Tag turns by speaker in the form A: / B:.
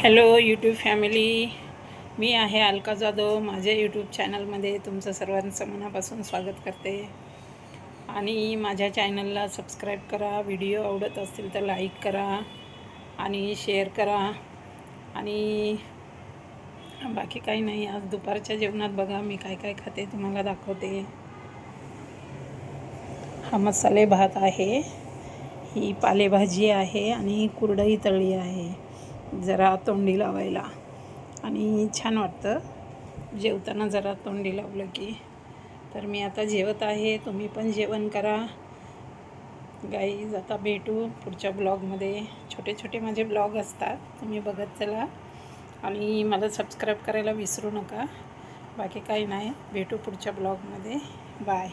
A: Hello YouTube family, मी आहे अलका जाधव. माझ्या YouTube चॅनलमध्ये तुमचं सर्वांचं मनापासून स्वागत करते आणि माझ्या चॅनलला सबस्क्राईब करा. व्हिडिओ आवडत असतील तर लाईक करा आणि शेअर करा. आणि बाकी काही नाही. आज दुपारच्या जेवणात बघा मी काय काय खाते तुम्हाला दाखवते. हा मसाले भात आहे, ही पालेभाजी आहे आणि कुरडई तळली आहे जरा तोंडी लावायला. आणि छान वाटतं जेवताना जरा तोंडी लावलं की. तर मी आता जेवत आहे, तुम्ही पण जेवण करा गाईज. आता भेटू पुढच्या ब्लॉगमध्ये. छोटे छोटे माझे ब्लॉग असतात, तुम्ही बघत चला आणि मला सबस्क्राईब करायला विसरू नका. बाकी काही नाही, भेटू पुढच्या ब्लॉगमध्ये. बाय.